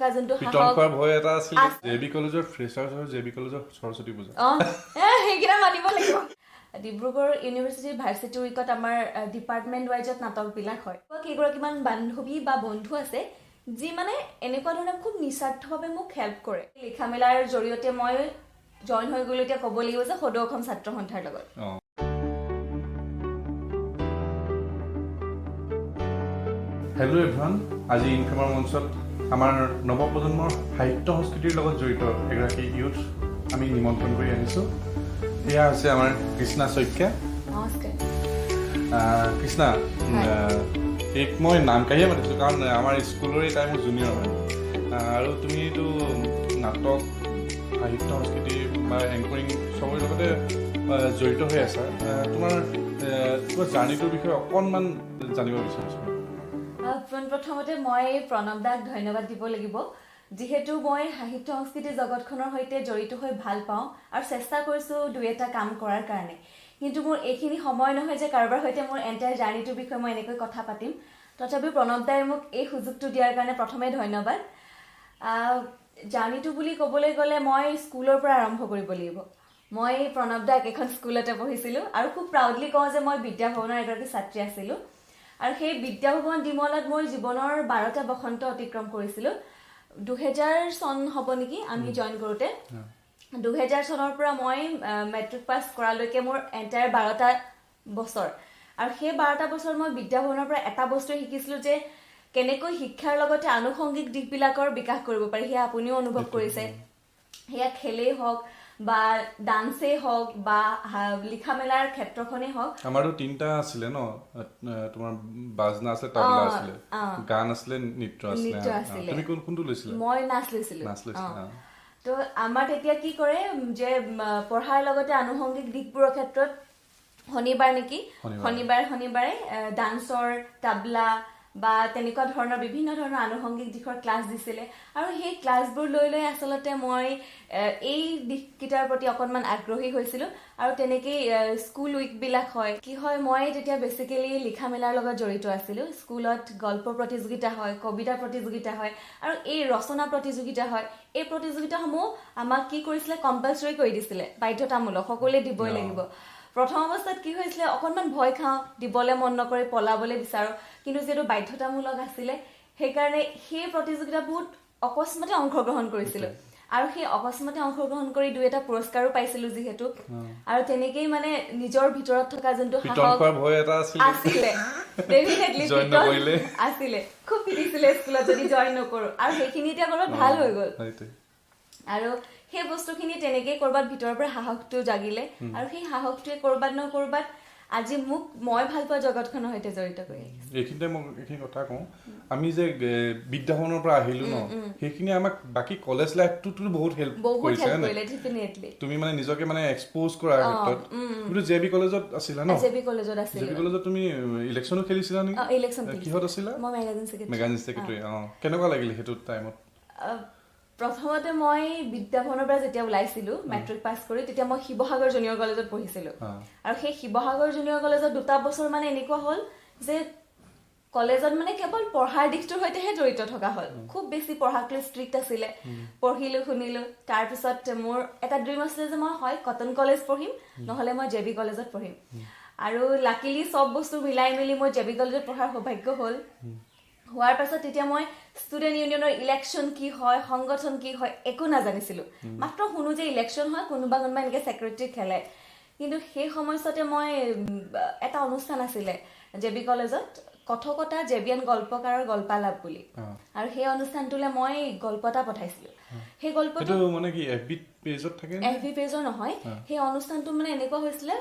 থকা যোনটো সাহস ভয় এটা আছিল জেবি কলেজৰ ফ্ৰেছাৰ্ছ আৰু জেবি কলেজৰ সৰস্বতী পূজা সেইকেইটা মানিব লাগিব ডিব্ৰুগড় ইউনিভাৰ্চিটিৰ ভাৰ্চিটি উইকত আমাৰ ডিপাৰ্টমেণ্ট ৱাইজত নাটকবিলাক হয় কেইগৰাকীমান বান্ধৱী বা বন্ধু আছে যি মানে এনেকুৱা ধৰণে খুব নিস্বাৰ্থভাৱে মোক হেল্প কৰে লিখা মেলাৰ জৰিয়তে মই জইন হৈ গ'লো এতিয়া ক'ব লাগিব যে সদৌ অসম ছাত্ৰ সন্থাৰ লগত হেল্ল' এভৰিৱান আজি ইনফেমাৰ মঞ্চত আমাৰ নৱপ্ৰজন্মৰ সাহিত্য সংস্কৃতিৰ লগত জড়িত এগৰাকী ইউথ আমি নিমন্ত্ৰণ কৰি আনিছোঁ এয়া হৈছে আমাৰ কৃষ্ণা শইকীয়া কৃষ্ণা এক মই নাম কাঢ়িয়ে মাতিছোঁ কাৰণ আমাৰ স্কুলৰে তাই মোৰ জুনিয়ৰ হয় আৰু তুমিতো নাটক সাহিত্য সংস্কৃতি বা এংকৰিং চবৰে লগতে জড়িত হৈ আছা তোমাৰ জাৰ্ণিটোৰ বিষয়ে অকণমান জানিব বিচাৰিছোঁ প্ৰথমতে মই প্ৰণৱ দাক ধন্যবাদ দিব লাগিব যিহেতু মই সাহিত্য সংস্কৃতি জগতখনৰ সৈতে জড়িত হৈ ভাল পাওঁ আৰু চেষ্টা কৰিছোঁ দুই এটা কাম কৰাৰ কাৰণে কিন্তু মোৰ এইখিনি সময় নহয় যে কাৰোবাৰ সৈতে মোৰ এণ্টায়াৰ জাৰ্ণিটোৰ বিষয়ে মই এনেকৈ কথা পাতিম তথাপিও প্ৰণৱ দাই মোক এই সুযোগটো দিয়াৰ কাৰণে প্ৰথমে ধন্যবাদ জাৰ্ণিটো বুলি ক'বলৈ গ'লে মই স্কুলৰ পৰা আৰম্ভ কৰিব লাগিব মই প্ৰণৱ দাক এখন স্কুলতে পঢ়িছিলোঁ আৰু খুব প্ৰাউডলি কওঁ যে মই বিদ্যাভৱনৰ এগৰাকী ছাত্ৰী আছিলোঁ আৰু সেই বিদ্যাভৱন ডিমলত মই জীৱনৰ 12টা বসন্ত অতিক্ৰম কৰিছিলোঁ 2000 চন হ'ব নেকি আমি জইন কৰোঁতে 2000 চনৰ পৰা মই মেট্ৰিক পাছ কৰালৈকে মোৰ এণ্টায়াৰ 12টা বছৰ আৰু সেই 12টা বছৰ মই বিদ্যাভৱনৰ পৰা এটা বস্তুৱে শিকিছিলোঁ যে কেনেকৈ শিক্ষাৰ লগতে আনুষংগিক দিশবিলাকৰ বিকাশ কৰিব পাৰি সেয়া আপুনিও অনুভৱ কৰিছে সেয়া খেলেই হওক বা ডান্সেই হওক বা লিখা মেলাৰ ক্ষেত্ৰখনেই হওক আমাৰো তিনিটা আছিলে ন তোমাৰ বাজনা আছিলে তবলা আছিলে গান আছিলে নৃত্য আছিলে তুমি কোনটো লৈছিলা মই নাচ লৈছিলো তো আমাৰ তেতিয়া কি কৰে যে পঢ়াৰ লগতে আনুষংগিক দিশবোৰৰ ক্ষেত্ৰত শনিবাৰে ডান্সৰ তাবলা বা তেনেকুৱা ধৰণৰ বিভিন্ন ধৰণৰ আনুষংগিক দিশৰ ক্লাছ দিছিলে আৰু সেই ক্লাছবোৰ লৈ আচলতে মই এই দিশকেইটাৰ প্ৰতি অকণমান আগ্ৰহী হৈছিলোঁ আৰু তেনেকেই স্কুল উইকবিলাক হয় কি হয় মই তেতিয়া বেচিকেলি লিখা মেলাৰ লগত জড়িত আছিলোঁ স্কুলত গল্প প্ৰতিযোগিতা হয় কবিতা প্ৰতিযোগিতা হয় আৰু এই ৰচনা প্ৰতিযোগিতা হয় এই প্ৰতিযোগিতাসমূহ আমাক কি কৰিছিলে কম্পালচৰি কৰি দিছিলে বাধ্যতামূলক সকলোৱে দিবই লাগিব প্ৰথম অৱস্থাত কি হৈছিলে অকণমান ভয় খাওঁ দিবলৈ মন নকৰি পলাবলৈ বিচাৰোঁ কিন্তু যিহেতু বাধ্যতামূলক আছিলে সেইকাৰণে সেই প্ৰতিযোগিতা বহুত অকস্মাতে অংশগ্ৰহণ কৰিছিলোঁ আৰু সেই অকস্মাতে অংশগ্ৰহণ কৰি দুই এটা পুৰস্কাৰো পাইছিলোঁ যিহেতু আৰু তেনেকেই মানে নিজৰ ভিতৰত থকা যোনটো সাহস আছিলে আছিলে খুব পিটিছিলে স্কুলত যদি জইন নকৰোঁ আৰু সেইখিনি এতিয়া কৰবাত ভাল হৈ গ'ল আৰু সেই বস্তুখিনি তেনেকেই কৰবাত ভিতৰৰ পৰা সাহসটো জাগিলে আৰু সেই সাহসটোৱে কৰবাত ন কৰবাত আজি মই ভাল পোৱা জগতখনৰ সৈতে জড়িত কৰি এইখিনিতে মই এইখিনি কথা কওঁ আমি যে বিদ্যাভৱনৰ পৰা আহিলো ন সেইখিনি আমাক বাকী কলেজ লাইফটোতো বহুত হেল্প কৰিছে তুমি মানে নিজকে মানে এক্সপ'জ কৰাৰ ক্ষেত্ৰত কিন্তু জেবি কলেজত আছিলা ন জেবি কলেজত তুমি ইলেকশ্যনো খেলিছিলা নেকি কিহত আছিলা মই মেগাজিন ছেক্ৰেটাৰী কেনেকুৱা লাগিলে সেইটো টাইমত প্ৰথমতে মই বিদ্যাভৱনৰ পৰা যেতিয়া ওলাইছিলোঁ মেট্ৰিক পাছ কৰি তেতিয়া মই শিৱসাগৰ জুনিয়ৰ কলেজত পঢ়িছিলোঁ আৰু সেই শিৱসাগৰ জুনিয়ৰ কলেজত 2টা বছৰ মানে এনেকুৱা হ'ল যে কলেজত মানে কেৱল পঢ়াৰ দিশটোৰ সৈতেহে জড়িত থকা হ'ল খুব বেছি পঢ়াক লৈ ষ্ট্ৰিক্ট আছিলে পঢ়িলোঁ শুনিলোঁ তাৰপিছত মোৰ এটা ড্ৰিম আছিলে যে মই হয় কটন কলেজ পঢ়িম নহ'লে মই জেবি কলেজত পঢ়িম আৰু লাকিলি চব বস্তু মিলাই মেলি মই জেবি কলেজত পঢ়াৰ সৌভাগ্য হ'ল হোৱাৰ পাছত তেতিয়া মই ষ্টুডেণ্ট ইউনিয়নৰ ইলেকশ্যন কি হয় সংগঠন কি হয় একো নাজানিছিলোঁ মাত্ৰ শুনো যে ইলেকশ্যন হয় কোনোবা এনেকৈ ছেক্ৰেটাৰী খেলে কিন্তু সেই সময়ছোৱাতে মই এটা অনুষ্ঠান আছিলে জেবি কলেজত কথকতা জেবিয়ান গল্পকাৰৰ গল্পালাপ বুলি আৰু সেই অনুষ্ঠানটোলৈ মই গল্প এটা পঠাইছিলোঁ সেই গল্পটো মানে কি এফবি পেজৰ নহয় সেই অনুষ্ঠানটো মানে এনেকুৱা হৈছিলে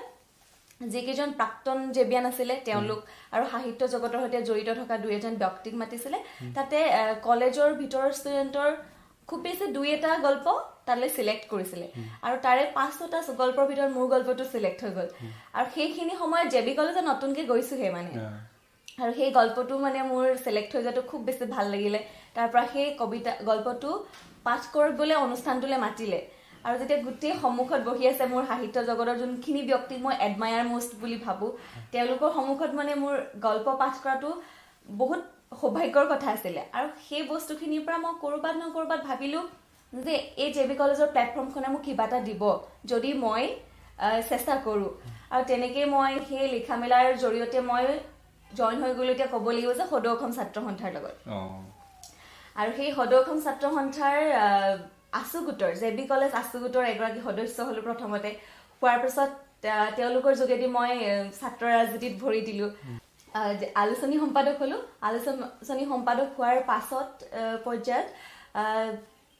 যিকেইজন প্ৰাক্তন জেবিয়ান আছিলে তেওঁলোক আৰু সাহিত্য জগতৰ সৈতে জড়িত থকা দুই এজন ব্যক্তিক মাতিছিলে তাতে কলেজৰ ভিতৰৰ ষ্টুডেণ্টৰ খুব বেছি দুই এটা গল্প তালৈ চিলেক্ট কৰিছিলে আৰু তাৰে 5টা গল্পৰ ভিতৰত মোৰ গল্পটো চিলেক্ট হৈ গ'ল আৰু সেইখিনি সময়ত জেবি কলেজত নতুনকৈ গৈছোঁহে মানে আৰু সেই গল্পটো মানে মোৰ চিলেক্ট হৈ যোৱাটো খুব বেছি ভাল লাগিলে তাৰ পৰা সেই গল্পটো পাঠ কৰিবলৈ অনুষ্ঠানটোলৈ মাতিলে আৰু যেতিয়া গোটেই সন্মুখত বহি আছে মোৰ সাহিত্য জগতৰ যোনখিনি ব্যক্তিক মই এডমায়াৰ মোষ্ট বুলি ভাবোঁ তেওঁলোকৰ সন্মুখত মানে মোৰ গল্প পাঠ কৰাটো বহুত সৌভাগ্যৰ কথা আছিলে আৰু সেই বস্তুখিনিৰ পৰা মই ক'ৰবাত ভাবিলো যে এই জেবি কলেজৰ প্লেটফৰ্মখনে মোক কিবা এটা দিব যদি মই চেষ্টা কৰোঁ আৰু তেনেকৈ মই সেই লিখা মেলাৰ জৰিয়তে মই জইন হৈ গ'লো এতিয়া ক'ব লাগিব যে সদৌ অসম ছাত্ৰ সন্থাৰ লগত আৰু সেই সদৌ অসম ছাত্ৰ সন্থাৰ আছু গোটৰ জেবি কলেজ আছু গোটৰ এগৰাকী সদস্য হ'লো প্ৰথমতে হোৱাৰ পিছত তেওঁলোকৰ যোগেদি মই ছাত্ৰ ৰাজনীতিত ভৰি দিলোঁ আলোচনী সম্পাদক হ'লো আলোচনী সম্পাদক হোৱাৰ পাছত পৰ্যায়ত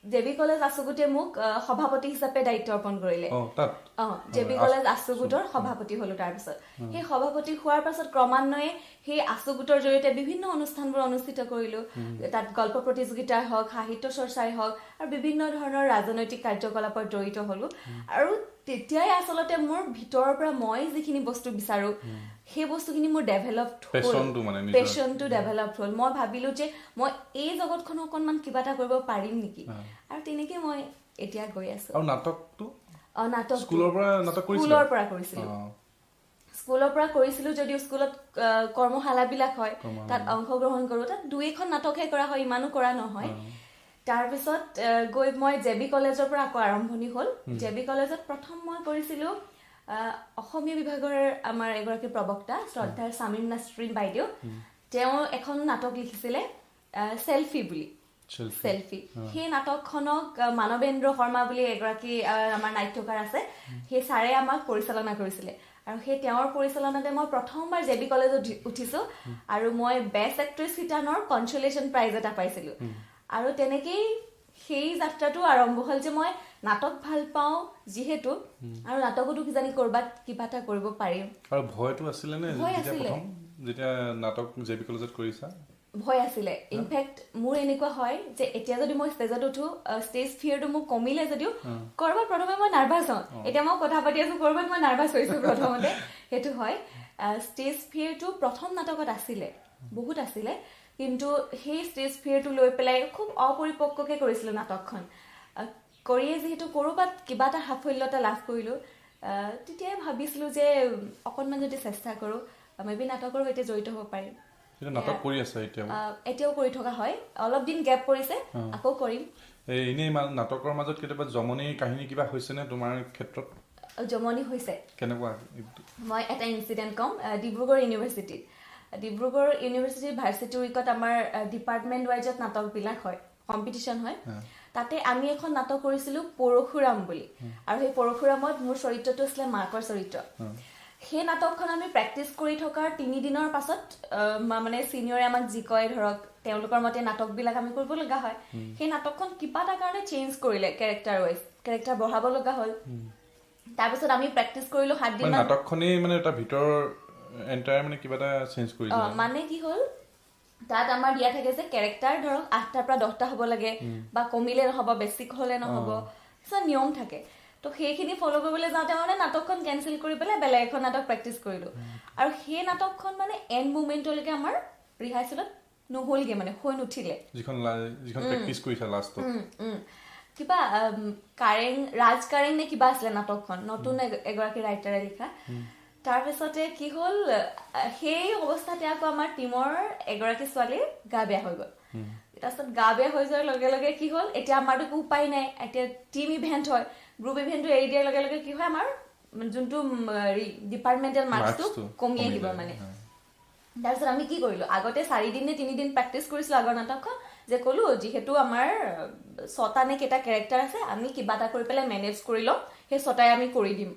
জেবি কলেজ আছু গোটে মোক সভাপতি হিচাপে দায়িত্ব অৰ্পণ কৰিলে জেবি কলেজ আছু গোটৰ সভাপতি হ'লো তাৰপিছত সেই সভাপতি হোৱাৰ পাছত ক্ৰমান্বয়ে সেই আছু গোটৰ জৰিয়তে বিভিন্ন অনুষ্ঠানবোৰ অনুষ্ঠিত কৰিলো তাত গল্প প্ৰতিযোগিতাই হওক সাহিত্য চৰ্চাই হওক আৰু বিভিন্ন ধৰণৰ ৰাজনৈতিক কাৰ্যকলাপত জড়িত হ'লো আৰু তেতিয়াই আচলতে মোৰ ভিতৰৰ পৰা মই যিখিনি বস্তু বিচাৰো সেই বস্তুখিনি মোৰ ডেভেলপড পেশ্যনটো ডেভেলপড হ'ল মই ভাবিলো যে মই এই জগতখন অকণমান কিবা এটা কৰিব পাৰিম নেকি আৰু তেনেকৈ মই এতিয়া গৈ আছো আৰু নাটকটো নাটক স্কুলৰ পৰা কৰিছিলো যদিও স্কুলত কৰ্মশালাবিলাক হয় তাত অংশগ্ৰহণ কৰোঁ তাত 2-এখন নাটকহে কৰা হয় ইমানো কৰা নহয় তাৰপিছত গৈ মই জেবি কলেজৰ পৰা আকৌ আৰম্ভণি হ'ল জেবি কলেজত প্ৰথম মই কৰিছিলো অসমীয়া বিভাগৰ আমাৰ এগৰাকী প্ৰবক্তা শ্ৰদ্ধাৰ সামিম নাছৰিন বাইদেউ তেওঁ এখন নাটক লিখিছিলে সেলফি বুলি সেলফি সেই নাটকখনক মানৱেন্দ্ৰ শৰ্মা বুলি এগৰাকী আমাৰ নাট্যকাৰ আছে সেই ছাৰে আমাক পৰিচালনা কৰিছিলে আৰু সেই তেওঁৰ পৰিচালনাতে মই প্ৰথমবাৰ জেবি কলেজত উঠিছো আৰু মই বেষ্ট এক্ট্ৰেছ শিতানৰ কনচলেশ্যন প্ৰাইজ এটা পাইছিলো আৰু তেনেকেই সেই যাত্ৰাটো আৰম্ভ হ'ল যে মই নাটক ভাল পাওঁ যিহেতু আৰু নাটকতো কিজানি কৰবাত কিবা এটা কৰিব পাৰিম আৰু ভয়টো আছিলে নে যেতিয়া নাটক জেবি কলেজত কৰিছা ভয় আছিলে ইনফেক্ট মোৰ এনেকুৱা হয় যে এতিয়া যদি মই ষ্টেজত উঠো ষ্টেজ ফিয়াৰটো মোক কমিলে যদিও কৰবাত প্ৰথমে মই নাৰ্ভাছ হওঁ এতিয়া মই কথা পাতি আছো কৰবাত মই নাৰ্ভাছ হৈছো প্ৰথমতে সেইটো হয় ষ্টেজ ফিয়াৰটো প্ৰথম নাটকত আছিলে বহুত আছিলে কিন্তু সেই ষ্টেজ ফিয়াৰটো লৈ পেলাই খুব অপৰিপক্ককে কৰিছিলো নাটকখন কৰিয়ে যিহেতু কৰবাত কিবা এটা সাফল্যতা লাভ কৰিলো তেতিয়াই ভাবিছিলো যে অকণমান যদি চেষ্টা কৰো মেবি নাটকৰ সৈতে জড়িত হ'ব পাৰিম নাটক কৰি আছে এতিয়াও কৰি থকা হয় অলপ দিন গেপ পৰিছে আকৌ কৰিম এনেই নাটকৰ মাজত কেতিয়াবা জমনি কাহিনী কিবা হৈছে নে তোমাৰ ক্ষেত্ৰত জমনি হৈছে কেনেকুৱা মই এটা ইনচিডেণ্ট কম ডিব্ৰুগড় ইউনিভাৰ্চিটিৰ ভাৰ্চিটি উইকত আমাৰ ডিপাৰ্টমেণ্ট ৱাইজত নাটকবিলাক হয় কম্পিটিশ্যন হয় তাতে আমি এখন নাটক কৰিছিলো পৰশুৰাম বুলি আৰু সেই পৰশুৰামত মোৰ চৰিত্ৰটো আছিলে মাকৰ চৰিত্ৰ সেই নাটকখন আমি প্ৰেক্টিচ কৰি থকাৰ 3 দিনৰ পাছত মানে চিনিয়ৰে আমাক যি কয় ধৰক তেওঁলোকৰ মতে নাটকবিলাক আমি কৰিব লগা হয় সেই নাটকখন কিবা এটা কাৰণে চেঞ্জ কৰিলে কেৰেক্টাৰ বঢ়াব লগা হ'ল তাৰপিছত আমি প্ৰেক্টিচ কৰিলো 7 দিন নাটকখনেই মানে এটা ভিতৰ এন্টায়াৰ মানে কিবা এটা চেঞ্জ কৰিছে মানে কি হ'ল তাত আমাৰ দিয়া থাকে যে কেৰেক্টাৰ ধৰক 8টাৰ পৰা 10টা হ'ব লাগে বা কমিলে নহ'ব বেছিক হ'লে নহ'ব কিছুমান নিয়ম থাকে তো সেইখিনি ফলো কৰিবলৈ যাওঁতে মানে নাটকখন কেনচেল কৰি পেলাই বেলেগ এখন নাটক প্ৰেক্টিচ কৰিলো আৰু সেই নাটকখন মানে এণ্ড মুমেণ্টলৈকে আমাৰ ৰিহাৰ্চেলত নহ'লগে মানে হৈ নুঠিলে যিখন প্ৰেক্টিচ কৰিছা লাষ্টত কিবা ৰাজ কাৰেং নে কিবা আছিলে নাটকখন নতুন এগৰাকী ৰাইটাৰে লিখা তাৰপিছতে কি হ'ল সেই অৱস্থাতে আকৌ আমাৰ টিমৰ এগৰাকী ছোৱালীৰ গা বেয়া হৈ গ'ল তাৰপিছত গা বেয়া হৈ যোৱাৰ লগে লগে কি হ'ল এতিয়া আমাৰতো একো উপায় নাই এতিয়া টিম ইভেণ্ট হয় গ্ৰুপ ইভেণ্টটো এৰি দিয়াৰ লগে লগে কি হয় আমাৰ যোনটো ডিপাৰ্টমেণ্টেল মাৰ্কছটো কমি আহিব মানে তাৰপিছত আমি কি কৰিলো আগতে 4 দিন নে 3 দিন প্ৰেক্টিচ কৰিছিলো আগৰ নাটকখন যে ক'লো যিহেতু আমাৰ 6টা নে কেইটা কেৰেক্টাৰ আছে আমি কিবা এটা কৰি পেলাই মেনেজ কৰি লওঁ সেই 6টাই আমি কৰি দিম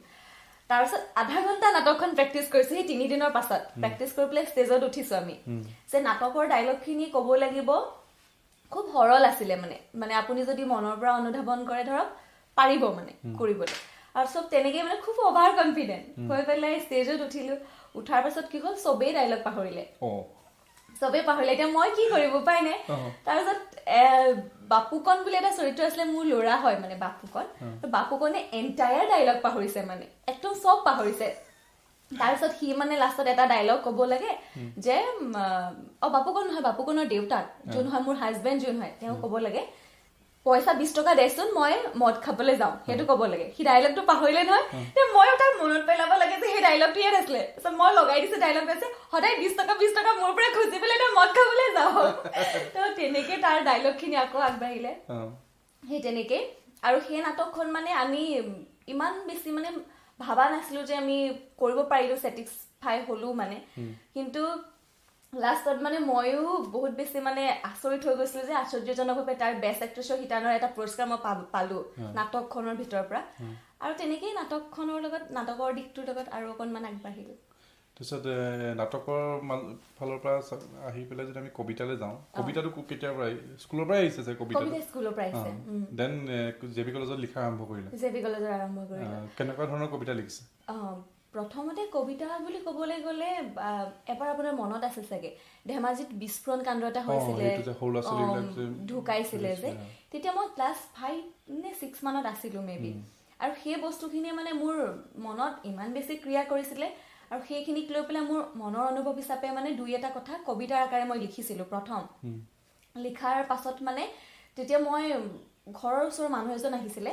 তাৰপিছত আধা ঘণ্টা নাটকখন প্ৰেক্টিচ কৰিছো সেই 3 দিনৰ পাছত প্ৰেক্টিচ কৰি পেলাই ষ্টেজত উঠিছো আমি যে নাটকৰ ডাইলগখিনি ক'ব লাগিব খুব সৰল আছিলে মানে আপুনি যদি মনৰ পৰা অনুধাৱন কৰে ধৰক পাৰিব মানে কৰিবলৈ আৰু সব তেনেকৈ মানে খুব অভাৰ কনফিডেন্ট হৈ পেলাই ষ্টেজত উঠিলো উঠাৰ পাছত কি হ'ল চবেই ডাইলগ পাহৰিলে এতিয়া মই কি কৰিব উপায় নাই তাৰপিছত বাপুকন বুলি এটা চৰিত্ৰ আছিলে মোৰ ল'ৰা হয় মানে বাপুকনে এণ্টায়াৰ ডাইলগ পাহৰিছে মানে একদম চব পাহৰিছে তাৰপিছত সি মানে লাষ্টত এটা ডাইলগ ক'ব লাগে যে বাপুকন নহয় বাপুকনৰ দেউতাক যোন হয় মোৰ হাজবেণ্ড যোন হয় তেওঁ ক'ব লাগে পইচা 20 টকা দেচোন মই মদ খাবলৈ যাওঁ সেইটো ক'ব লাগে সি ডায়লগটো পাহৰিলে নহয় মই তাক মনত পেলাব লাগে যে সেই ডায়লগটো ইয়াত আছিলে তাৰপিছত মই লগাই দিছো ডায়লগ আছে সদায় 20 টকা মোৰ পৰা খুজি পেলাই তই মদ খাবলৈ যাওঁ তো তেনেকে তাৰ ডায়লগখিনি আকৌ আগবাঢ়িলে সেই তেনেকে আৰু সেই নাটকখন মানে আমি ইমান বেছি মানে ভাবা নাছিলো যে আমি কৰিব পাৰিলো চেটিছফাই হলো মানে কিন্তু লাষ্টত মানে ময়ো বহুত বেছি মানে আচৰিত হৈ গৈছিলো যে আশ্চৰ্যজনকভাৱে তাৰ বেষ্ট এক্ট্ৰেছৰ শিতানৰ এটা পুৰস্কাৰ মই পালো নাটকখনৰ ভিতৰৰ পৰা আৰু তেনেকেই নাটকৰ দিশটোৰ লগত আৰু অকণমান আগবাঢ়িলো তাৰপিছত নাটকৰ ফালৰ পৰা আহি পেলাই যদি আমি কবিতালৈ যাওঁ কবিতাটো কেতিয়াৰ পৰা স্কুলৰ পৰাই আহিছে যে কবিতা স্কুলৰ পৰা আহিছে দেন জেবি কলেজত লিখা আৰম্ভ কৰিলে কেনেকুৱা ধৰণৰ কবিতা লিখিছে প্ৰথমতে কবিতা বুলি ক'বলৈ গ'লে এবাৰ আপোনাৰ মনত আছে চাগে ধেমাজিত বিস্ফোৰণ কাণ্ড এটা হৈছিলে ঢুকাইছিলে যে তেতিয়া মই ক্লাছ 5 নে 6 মানত আছিলো মেবি আৰু সেই বস্তুখিনিয়ে মানে মোৰ মনত ইমান বেছি ক্ৰিয়া কৰিছিলে আৰু সেইখিনিক লৈ পেলাই মোৰ মনৰ অনুভৱ হিচাপে মানে দুই এটা কথা কবিতাৰ আকাৰে মই লিখিছিলো প্ৰথম লিখাৰ পাছত মানে তেতিয়া মই ঘৰৰ ওচৰৰ মানুহ এজন আহিছিলে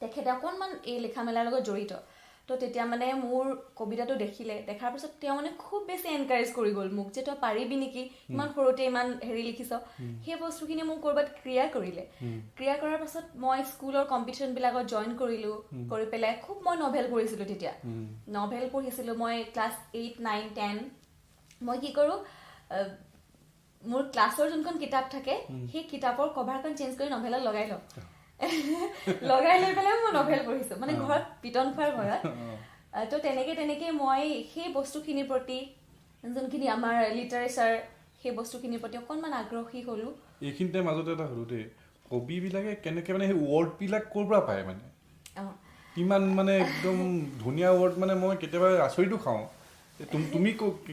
তেখেতে অকণমান এই লিখা মেলাৰ লগত জড়িত তো তেতিয়া মানে মোৰ কবিতাটো দেখাৰ পিছত তেওঁ মানে খুব বেছি এনকাৰেজ কৰি গ'ল মোক যে তই পাৰিবি নেকি ইমান সৰুতে ইমান হেৰি লিখিছ সেই বস্তুখিনি মোক ক'ৰবাত ক্ৰিয়া কৰাৰ পাছত মই স্কুলৰ কম্পিটিশ্যনবিলাকত জইন কৰিলোঁ কৰি পেলাই খুব মই নভেল পঢ়িছিলোঁ তেতিয়া নভেল পঢ়িছিলোঁ মই ক্লাছ 8, 9, 10 মই কি কৰোঁ মোৰ ক্লাছৰ যোনখন কিতাপ থাকে সেই কিতাপৰ কভাৰখন চেঞ্জ কৰি নভেলত লগাই লওঁ লগাই লৈ পেলাই মই নভেল পঢ়িছো মানে ঘৰত পিটন খোৱাৰ ভয়ত তো তেনেকে মই সেই বস্তুখিনিৰ প্ৰতি যোনখিনি আমাৰ লিটাৰেচাৰ সেই বস্তুখিনিৰ প্ৰতি অকণমান আগ্ৰহী হলো এইখিনিতে মাজতে এটা হলো দেই কবিবিলাকে কেনেকে মানে সেই ৱৰ্ডবিলাক ক'ৰ পৰা পায় মানে কিমান মানে একদম ধুনীয়া ৱৰ্ড মানে মই কেতিয়াবা আচৰিতো খাওঁ তুমি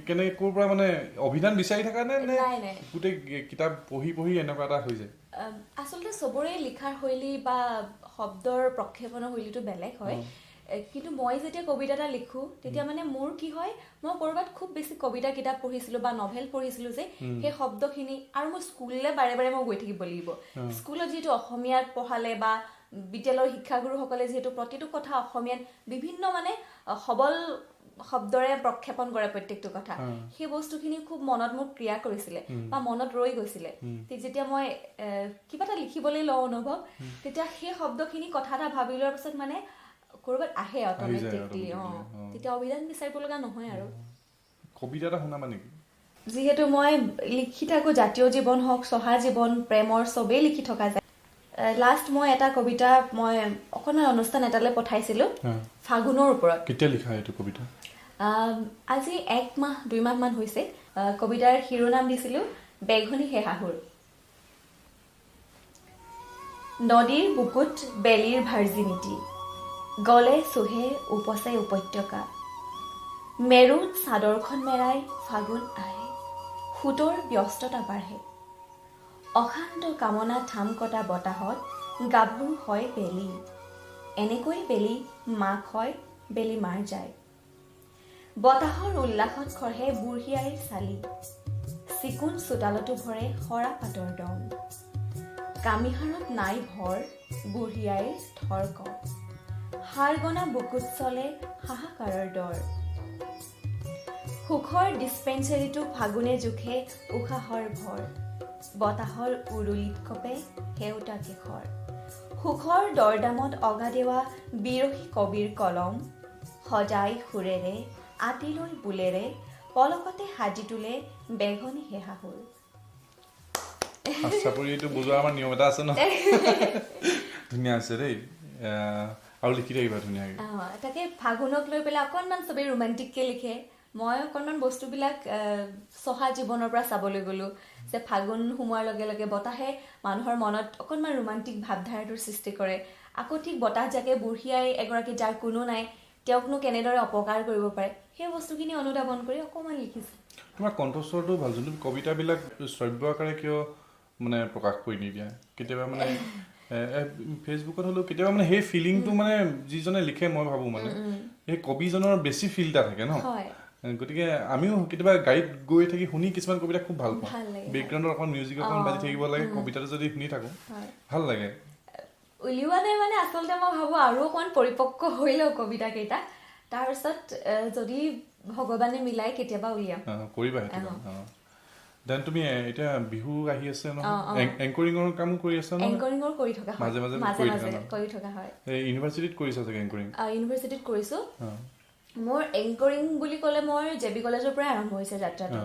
কেনেকে ক'ৰ পৰা মানে অভিধান বিচাৰি থাকা নে গোটেই কিতাপ পঢ়ি এনেকুৱা এটা হৈ যায় আচলতে চবৰে লিখাৰ শৈলী বা শব্দৰ প্ৰক্ষেপণৰ শৈলীটো বেলেগ হয় কিন্তু মই যেতিয়া কবিতা এটা লিখো তেতিয়া মানে মোৰ কি হয় মই ক'ৰবাত খুব বেছি কবিতা কিতাপ পঢ়িছিলো বা নভেল পঢ়িছিলো যে সেই শব্দখিনি আৰু মই স্কুললৈ বাৰে বাৰে মই গৈ থাকিব লাগিব স্কুলত যিহেতু অসমীয়াত পঢ়ালে বা বিদ্যালয়ৰ শিক্ষাগুৰুসকলে যিহেতু প্ৰতিটো কথা অসমীয়াত বিভিন্ন মানে সবল শব্দৰে প্ৰক্ষেপণ কৰে প্ৰত্যেকটো কথা সেই বস্তুখিনি খুব মনত মোক ক্ৰিয়া কৰিছিলে বা মনত ৰৈ গৈছিলে যেতিয়া মই কিবা এটা লিখিবলৈ লওঁ অনুভৱ তেতিয়া সেই শব্দখিনি কথা এটা ভাবি লোৱাৰ পিছত মানে ক'ৰবাত আহে অট'মেটিকলি তেতিয়া অভিধান বিচাৰিব লগা নহয় আৰু কবিতা এটা শুনাবা নেকি যিহেতু মই লিখি থাকোঁ জাতীয় জীৱন হওক চহা জীৱন প্ৰেমৰ চবেই লিখি থকা যায় লাষ্ট মই এটা কবিতা মই অকণমান অনুষ্ঠান এটালৈ পঠাইছিলোঁ ফাগুনৰ ওপৰত কেতিয়া লিখা এইটো কবিতা আজি 1 মাহ 2 মাহ মান হৈছে কবিতাৰ শিৰোনাম দিছিলোঁ বেঘনী হে শাহুৰ নদীৰ বুকুত বেলিৰ ভাৰ্জিনিটি গলে চুহে উপচে উপত্যকা মেৰুত চাদৰখন মেৰাই ফাগুন আহে সুতৰ ব্যস্ততা বাঢ়ে অশান্ত কামনা ঠাম কটা বতাহত গাভৰু হয় বেলি এনেকৈ বেলি মাক হয় বেলি মাৰ যায় বতাহৰ উল্লাসত খহে বুঢ়ীয়াইৰ চালি চিকুণ চোতালতো ভৰে সৰা পাতৰ দম কামিহাৰত নাই ভৰ বুঢ়ীয়াইৰ থৰ্ক হাড়গনা বুকুত চলে হাহাকাৰৰ দৰ সুখৰ ডিস্পেঞ্চেৰীটো ফাগুনে জোখে উশাহৰ ভৰ বতাহৰ উৰুলিত কপে সেউতা কেশৰ সুখৰ দৰদামত অগাদেৱা বিৰহী কবিৰ কলম সজাই সুৰেৰে আতিলৈ বুলেৰে পলকতে সাজি তোলে বেঘনী হে শাহুৰ আশাপুৰীটো বুজোৱা আমাৰ নিয়ম এটা আছে ন ধুনীয়া আছে দেই আৰু লিখি থাকিবা ধুনীয়াকৈ তাকে ফাগুনক লৈ পেলাই অকণমান চবেই ৰোমান্টিককৈ লিখে মই অকণমান বস্তুবিলাক চহা জীৱনৰ পৰা চাবলৈ গ'লোঁ যে ফাগুন সোমোৱাৰ লগে লগে বতাহে মানুহৰ মনত অকণমান ৰোমান্টিক ভাৱধাৰাটোৰ সৃষ্টি কৰে আকৌ ঠিক বতাহজাকে বুঢ়ীয়াই এগৰাকী যাৰ কোনো নাই তেওঁকনো কেনেদৰে অপকাৰ কৰিব পাৰে সেই বস্তুখিনি অনুধাৱন কৰি অকণমান লিখিছোঁ তোমাৰ কণ্ঠস্বৰটো ভাল যোনটো কবিতাবিলাক শ্ৰব্য আকাৰে কিয় মানে প্ৰকাশ কৰি নিদিয়া কেতিয়াবা মানে ফেচবুকত হ'লেও কেতিয়াবা মানে সেই ফিলিংটো মানে যিজনে লিখে মই ভাবোঁ মানে সেই কবিজনৰ বেছি ফিল এটা থাকে ন গতিকে আমিও কেতিয়াবা গাড়ীত গৈ থাকি শুনি কিছুমান কবিতা খুব ভাল পাওঁ বেকগ্ৰাউণ্ডত অকণ মিউজিক অকণ বাজি থাকিব লাগে কবিতাটো যদি শুনি থাকো ভাল লাগে উলিওৱা নাই মানে আচলতে মই ভাবো আৰু অকণ পৰিপক্ক হৈ লওঁ কবিতা কেইটা তাৰপিছত যদি ভগৱানে মিলাই কেতিয়াবা উলিয়াম কৰিবা সেইটো দেন তুমি এতিয়া বিহু আহি আছে নহয় এংকৰিঙৰ কাম কৰি আছা নহয় এংকৰিঙৰ কৰি থকা হয় মাজে মাজে কৰি থকা হয় এই ইউনিভাৰ্চিটিত কৰিছা চাগে এংকৰিং ইউনিভাৰ্চিটিত কৰিছো মোৰ এংকৰিং বুলি ক'লে মোৰ জেবি কলেজৰ পৰা আৰম্ভ হৈছে যাত্ৰাটো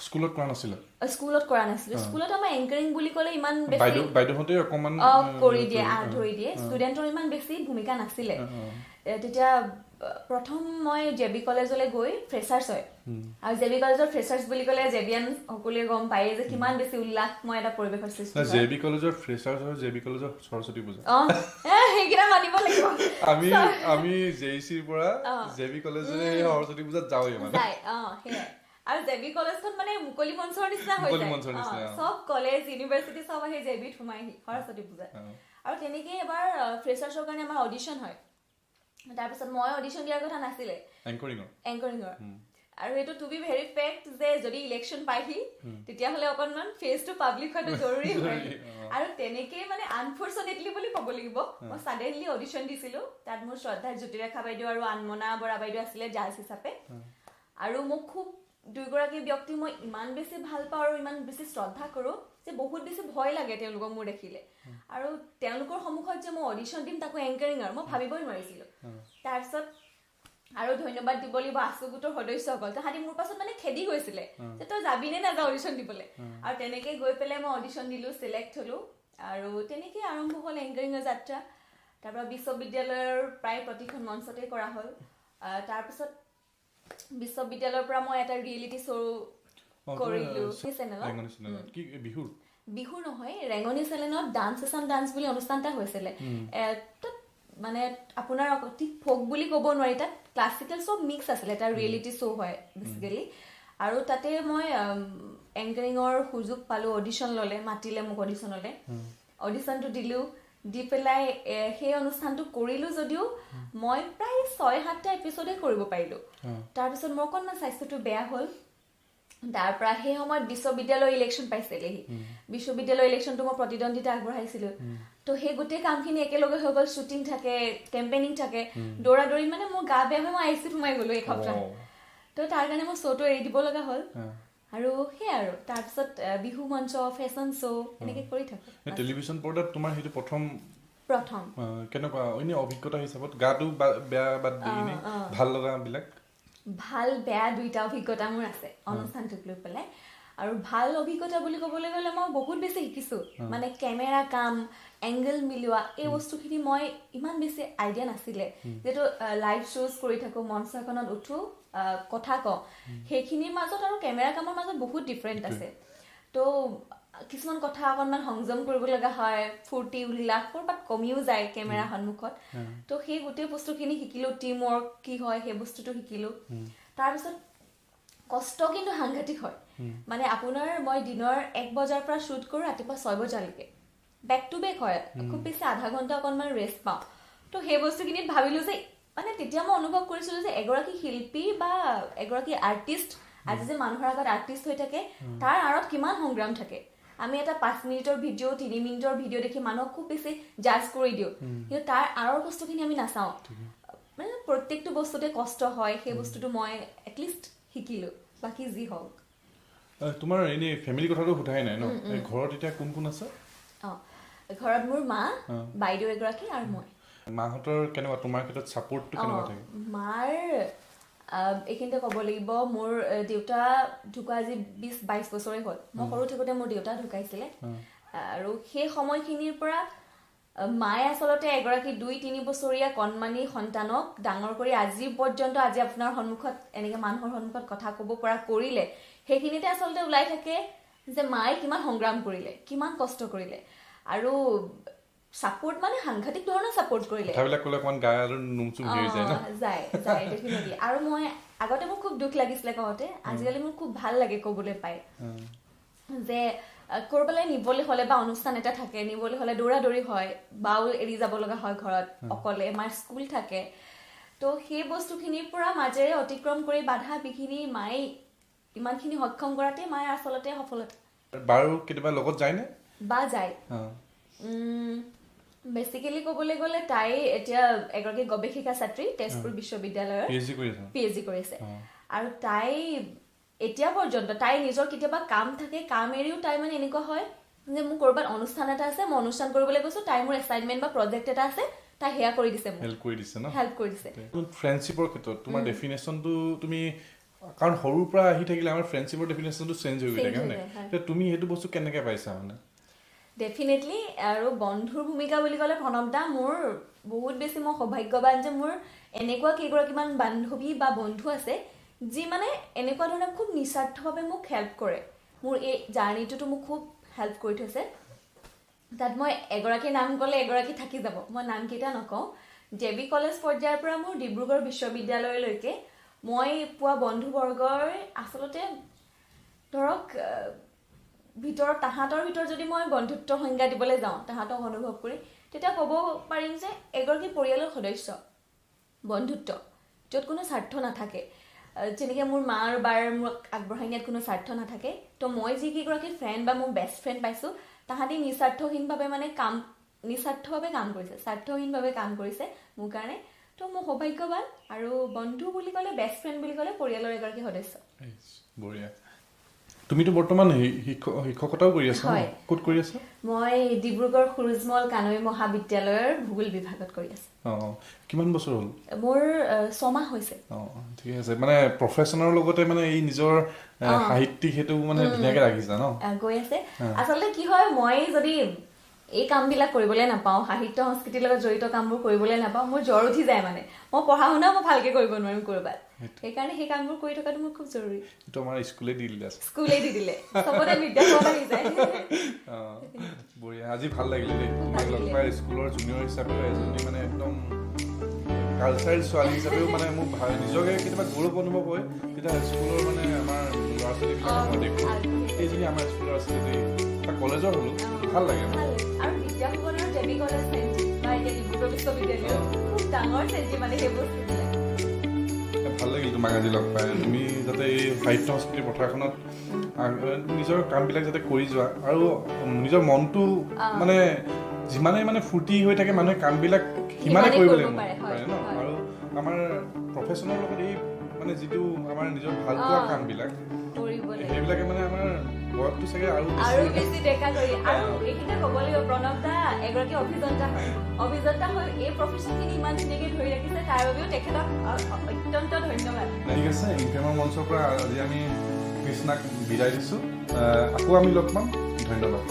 স্কুলত কৰা নাছিল স্কুলত আমাৰ এংকৰিং বুলি ক'লে ইমান বেছি বাইদেউহঁতে অকমান কৰি দিয়ে ধৰি দিয়ে ষ্টুডেণ্টৰ ইমান বেছি ভূমিকা নাছিলে তেতিয়া প্ৰথম মই জেবি কলেজলৈ গৈ ফ্ৰেচাৰ্ছ হয় আৰু জেবি কলেজৰ ফ্ৰেচাৰ্ছ বুলি ক'লে জেবিয়ান সকলোৱে গম পায় যে কিমান বেছি উল্লাসময় এটা পৰিৱেশৰ সৃষ্টি হয় জেবি কলেজৰ ফ্ৰেচাৰ্ছ আৰু জেবি কলেজৰ সৰস্বতী পূজা সেইকেইটা মানিব লাগিব আমি জেইচিৰ পৰা জেবি কলেজলৈ সৰস্বতী পূজাত যাওঁৱে মানে আৰু জেবি কলেজখন মানে মুকলি মঞ্চৰ নিচিনা হৈ যায় চব কলেজ ইউনিভাৰ্চিটি চব আহি জেবিত সোমাইহি সৰস্বতী পূজাত আৰু তেনেকেই এবাৰ ফ্ৰেচাৰ্ছৰ কাৰণে আমাৰ অডিশ্যন হয় তাৰপিছত মই অডিশ্যন দিয়াৰ কথা নাছিলে এংকৰিঙৰ আৰু এইটো টু বি ভেৰি ফেক্ট যে যদি ইলেকশ্যন পাইহি তেতিয়াহ'লে অকণমান ফেচটো পাব্লিক হোৱাটো জৰুৰী হয় আৰু তেনেকেই মানে আনফৰ্চুনেটলি বুলি ক'ব লাগিব মই ছাডেনলি অডিশ্যন দিছিলোঁ তাত মোৰ শ্ৰদ্ধাৰ জ্যোতিৰেখা বাইদেউ আৰু আনমনা বৰা বাইদেউ আছিলে জাজ হিচাপে আৰু মোক খুব দুয়োগৰাকী ব্যক্তি মই ইমান বেছি ভাল পাওঁ আৰু ইমান বেছি শ্ৰদ্ধা কৰোঁ যে বহুত বেছি ভয় লাগে তেওঁলোকক মোৰ দেখিলে আৰু তেওঁলোকৰ সন্মুখত যে মই অডিশ্যন দিম তাকো এংকাৰিঙৰ মই ভাবিবই নোৱাৰিছিলোঁ তাৰপিছত আৰু ধন্যবাদ দিব লাগিব আছু গোটৰ সদস্যসকল তাহাঁতি মোৰ পাছত মানে খেদি গৈছিলে যে তই যাবিনে নাযাওঁ অডিশ্যন দিবলৈ আৰু তেনেকৈ গৈ পেলাই মই অডিশ্যন দিলোঁ চিলেক্ট হ'লোঁ আৰু তেনেকেই আৰম্ভ হ'ল এংকাৰিঙৰ যাত্ৰা তাৰপৰা বিশ্ববিদ্যালয়ৰ প্ৰায় প্ৰতিখন মঞ্চতেই কৰা হ'ল তাৰপিছত বিশ্ববিদ্যালয়ৰ পৰা মই এটা ৰিয়েলিটি শ্ব' কৰিলোঁ বিহু নহয় ৰেঙনি চেনেলত ডান্স এছাম ডান্স বুলি অনুষ্ঠান এটা হৈছিলে তাত মানে আপোনাৰ ঠিক ফ'ক বুলি ক'ব নোৱাৰি তাত ক্লাছিকেল চব মিক্স আছিলে এটা ৰিয়েলিটি শ্ব' হয় বেচিকেলি আৰু তাতে মই এংকাৰিঙৰ সুযোগ পালোঁ অডিশ্যন ল'লে মাতিলে মোক অডিশ্যনলৈ অডিশ্যনটো দিলোঁ দি পেলাই সেই অনুষ্ঠানটো কৰিলোঁ যদিও মই প্ৰায় 6-7টা এপিছ'ডে কৰিব পাৰিলোঁ তাৰপিছত মোৰ অকণমান স্বাস্থ্যটো বেয়া হ'ল তাৰ পৰা সেই সময়ত বিশ্ববিদ্যালয় ইলেকশ্যন পাইছিলেহি বিশ্ববিদ্যালয় ইলেকশ্যনটো মই প্ৰতিদ্বন্দ্বিতা আগবঢ়াইছিলোঁ তো সেই গোটেই কামখিনি একেলগে হৈ গ'ল শ্বুটিং থাকে কেম্পেইনিং থাকে দৌৰা দৌৰি মানে মোৰ গা বেয়া হৈ মই আইচিউত সোমাই গ'লোঁ এসপ্তাহ তো তাৰ কাৰণে মই শ্ব'টো এৰি দিব লগা হ'ল আৰু সেই আৰু তাৰপিছত বিহু মঞ্চ ফেশ্বন শ্ব' এনেকৈ কৰি থাকোঁ টেলিভিশ্যন পৰ্দাত তোমাৰ সেইটো প্ৰথম কেনেকুৱা এনে অভিজ্ঞতা হিচাপত গাটো বেয়া বাদ দি কিনে ভাল লগাবিলাক ভাল বেয়া দুইটা অভিজ্ঞতা মোৰ আছে অনুষ্ঠানটোক লৈ পেলাই আৰু ভাল অভিজ্ঞতা বুলি ক'বলৈ গ'লে মই বহুত বেছি শিকিছোঁ মানে কেমেৰা কাম এংগল মিলোৱা এই বস্তুখিনি মই ইমান বেছি আইডিয়া নাছিলে যিহেতু লাইভ শ্ব'জ কৰি থাকোঁ মঞ্চ এখনত উঠোঁ কথা কওঁ সেইখিনিৰ মাজত আৰু কেমেৰা কামৰ মাজত বহুত ডিফাৰেণ্ট আছে তো কিছুমান কথা অকণমান সংযম কৰিব লগা হয় ফূৰ্তি উল্লাস ক'ৰবাত কমিও যায় কেমেৰা সন্মুখত তো সেই গোটেই বস্তুখিনি শিকিলোঁ টিম ৱৰ্ক কি হয় সেই বস্তুটো শিকিলোঁ তাৰপিছত কষ্ট কিন্তু সাংঘাতিক হয় মানে আপোনাৰ মই দিনৰ 1 বজাৰ পৰা শ্বুট কৰোঁ ৰাতিপুৱা 6 বজালৈকে বেক টু বেক হয় খুব বেছি আধা ঘণ্টা অকণমান ৰেষ্ট পাওঁ তো সেই বস্তুখিনিত ভাবিলোঁ যে মানে তেতিয়া মই অনুভৱ কৰিছিলোঁ যে এগৰাকী শিল্পী বা এগৰাকী আৰ্টিষ্ট আজি যে মানুহৰ আগত আৰ্টিষ্ট হৈ থাকে তাৰ আঁৰত কিমান সংগ্ৰাম থাকে আমি এটা 5 মিনিটৰ ভিডিঅ' 3 মিনিটৰ ভিডিঅ' দেখি মানুহক খুব বেছি জাজ কৰি দিওঁ কিন্তু তাৰ আঁৰৰ বস্তুখিনি আমি নাচাওঁ মানে প্ৰত্যেকটো বস্তুতে কষ্ট হয় সেই বস্তুটো মই এটলিষ্ট শিকিলোঁ বাকী যি হওক তোমাৰ এনেই ফেমিলি কথাটো সোধাই নাই ন ঘৰত এতিয়া কোন কোন আছে ঘৰত মোৰ মা বাইদেউ এগৰাকী আৰু মই মাহঁতৰ কেনেকুৱা তোমাৰ ক্ষেত্ৰত ছাপোৰ্টটো কেনেকুৱা থাকে মাৰ এইখিনিতে ক'ব লাগিব মোৰ দেউতা ঢুকুৱা আজি 20-22 বছৰেই হ'ল মই সৰু থাকোঁতে মোৰ দেউতা ঢুকাইছিলে আৰু সেই সময়খিনিৰ পৰা মায়ে আচলতে এগৰাকী 2-3 বছৰীয়া কণমানি সন্তানক ডাঙৰ কৰি আজি পৰ্যন্ত আজি আপোনাৰ সন্মুখত এনেকৈ মানুহৰ সন্মুখত কথা ক'ব পৰা কৰিলে সেইখিনিতে আচলতে ওলাই থাকে যে মায়ে কিমান সংগ্ৰাম কৰিলে কিমান কষ্ট কৰিলে আৰু সাপোৰ্ট মানে সাংঘাতিক ধৰণৰ সাপোৰ্ট কৰিলে কথাবিলাক ক'লে অকমান গায় আৰু নুমচুম হৈ যায় না যায় ডেফিনেটলি আৰু মই আগতে মোৰ খুব দুখ লাগিছিলে কওঁতে আজিকালি মোৰ খুব ভাল লাগে ক'বলৈ পাই যে কৰবালৈ নিবলৈ হ'লে বা অনুষ্ঠান এটা থাকে নিবলৈ হ'লে দৌৰা দৌৰি হয় বাউল এৰি যাব লগা হয় ঘৰত অকলে আমাৰ স্কুল থাকে তো সেই বস্তুখিনিৰ পৰা মাজেৰে অতিক্ৰম কৰি বাধা বিঘিনি মায়ে ইমানখিনি সক্ষম কৰাতে মায়ে আচলতে সফলতা বাৰু কেতিয়াবা লগত যায়নে বা যায় বেসিক্যালি ক'বলৈ গ'লে তাই এতিয়া এগৰাকী গৱেষিকা ছাত্ৰী তেজপুৰ বিশ্ববিদ্যালয়ৰ পিএইচডি কৰিছে আৰু তাই এতিয়া পৰ্যন্ত তাই নিজৰ কেতিয়াবা কাম থাকে কাম এৰিও তাই মানে এনেকুৱা হয় যে মোৰ ক'ৰবাত অনুষ্ঠান এটা আছে মই অনুষ্ঠান কৰিবলৈ গৈছো তাই মোৰ এছাইনমেণ্ট বা প্ৰজেক্ট এটা আছে তাই হেয়া কৰি দিছে মোক হেল্প কৰি দিছে ফ্ৰেণ্ডশ্বিপৰ ক্ষেত্ৰত তোমাৰ ডেফিনেশ্যনটো তুমি কাৰণ সৰুৰ পৰা আহি থাকিলে আমাৰ ফ্ৰেণ্ডশ্বিপৰ ডেফিনেশ্যনটো চেঞ্জ হৈ গৈ থাকে মানে তুমি সেইটো বস্তু কেনেকৈ পাইছা মানে ডেফিনেটলি আৰু বন্ধুৰ ভূমিকা বুলি ক'লে প্ৰণৱদা মোৰ বহুত বেছি মই সৌভাগ্যৱান যে মোৰ এনেকুৱা কেইগৰাকীমান বান্ধৱী বা বন্ধু আছে যি মানে এনেকুৱা ধৰণে খুব নিস্বাৰ্থভাৱে মোক হেল্প কৰে মোৰ এই জাৰ্ণিটোতো মোক খুব হেল্প কৰি থৈছে তাত মই এগৰাকী নাম ক'লে এগৰাকী থাকি যাব মই নামকেইটা নকওঁ জেবি কলেজ পৰ্যায়ৰ পৰা মোৰ ডিব্ৰুগড় বিশ্ববিদ্যালয়লৈকে মই পোৱা বন্ধুবৰ্গৰ আচলতে ধৰক ভিতৰত তাহাঁতৰ ভিতৰত যদি মই বন্ধুত্বৰ সংজ্ঞা দিবলৈ যাওঁ তাহাঁতক অনুভৱ কৰি তেতিয়া ক'ব পাৰিম যে এগৰাকী পৰিয়ালৰ সদস্য বন্ধুত্ব য'ত কোনো স্বাৰ্থ নাথাকে যেনেকৈ মোৰ মা আৰু বাৰ মোক আগবঢ়াই নিয়াত কোনো স্বাৰ্থ নাথাকে তো মই যিকেইগৰাকী ফ্ৰেণ্ড বা মোৰ বেষ্ট ফ্ৰেণ্ড পাইছোঁ তাহাঁতি নিস্বাৰ্থহীনভাৱে মানে নিস্বাৰ্থভাৱে কাম কৰিছে স্বাৰ্থহীনভাৱে কাম কৰিছে মোৰ কাৰণে তো মই সৌভাগ্যৱান আৰু বন্ধু বুলি ক'লে বেষ্ট ফ্ৰেণ্ড বুলি ক'লে পৰিয়ালৰ এগৰাকী সদস্য বঢ়িয়া তুমিতো বৰ্তমান শিক্ষকতাও কৰি আছা ক'ত কৰি আছা মই ডিব্ৰুগড় সুৰুজমল কানৈ মহাবিদ্যালয়ৰ ভূগোল বিভাগত কৰি আছো কিমান বছৰ হ'ল মোৰ 6 মাহ হৈছে ঠিক আছে মানে প্ৰফেশনৰ লগতে মানে এই নিজৰ সাহিত্যিক হেতু মানে ধুনীয়াকৈ ৰাখিছা ন গৈ আছে আচলতে কি হয় মই যদি এই কামবিলাক কৰিবলৈ নাপাওঁ সাহিত্য সংস্কৃতিৰ লগত জড়িত কামবোৰ কৰিবলৈ নাপাওঁ মোৰ জ্বৰ উঠি যায় মানে মই পঢ়া শুনাও মই ভালকৈ কৰিব নোৱাৰিম ক'ৰবাত সেইকাৰণে সেই কামবোৰ কৰি থকাটো মোৰ খুব জৰুৰী এইটো আমাৰ স্কুলে দি দিলে চবতে বিদ্যালয় আহি যায় বঢ়িয়া আজি ভাল লাগিলে দেই তোমাক লগ পাই স্কুলৰ জুনিয়ৰ হিচাপেও এজনী মানে একদম কালচাৰেল ছোৱালী হিচাপেও মানে মোৰ নিজকে কেতিয়াবা গৌৰৱ অনুভৱ হয় তেতিয়া স্কুলৰ মানে আমাৰ ল'ৰা ছোৱালীবিলাক মই দেখোঁ এইজনী আমাৰ স্কুলৰ আছিলে দেই বা কলেজৰ হ'লো ভাল লাগে আৰু বিদ্যাভৱনৰ জেবি কলেজ চেণ্টি বা এতিয়া ডিব্ৰুগড় বিশ্ববিদ্যালয় খুব ডাঙৰ চেণ্টি মানে সেই বস্তুবিলাক ভাল লাগিল তোমাক আজি লগ পাই তুমি যাতে এই সাহিত্য সংস্কৃতিৰ পথাৰখনত নিজৰ কামবিলাক যাতে কৰি যোৱা আৰু নিজৰ মনটো মানে যিমানেই মানে ফূৰ্তি হৈ থাকে মানুহে কামবিলাক সিমানেই কৰিবলৈ পাৰে ন আৰু আমাৰ প্ৰফেশ্যনৰ লগত এই মানে যিটো আমাৰ নিজৰ ভাল পোৱা কামবিলাক সেইবিলাকে মানে আমাৰ বয়সটো চাগে আৰু বেছি ডেকা কৰি আৰু এইখিনিতে ক'ব লাগিব প্ৰণৱদা এগৰাকী অভিযন্তা হৈ এই প্ৰফেশ্যনখিনি ইমান ধুনীয়াকৈ ধৰি ৰাখিছে তাৰ বাবেও তেখেতক অত্যন্ত ধন্যবাদ ঠিক আছে ইনফেমৰ মঞ্চৰ পৰা আজি আমি কৃষ্ণাক বিদায় দিছোঁ আকৌ আমি লগ পাম ধন্যবাদ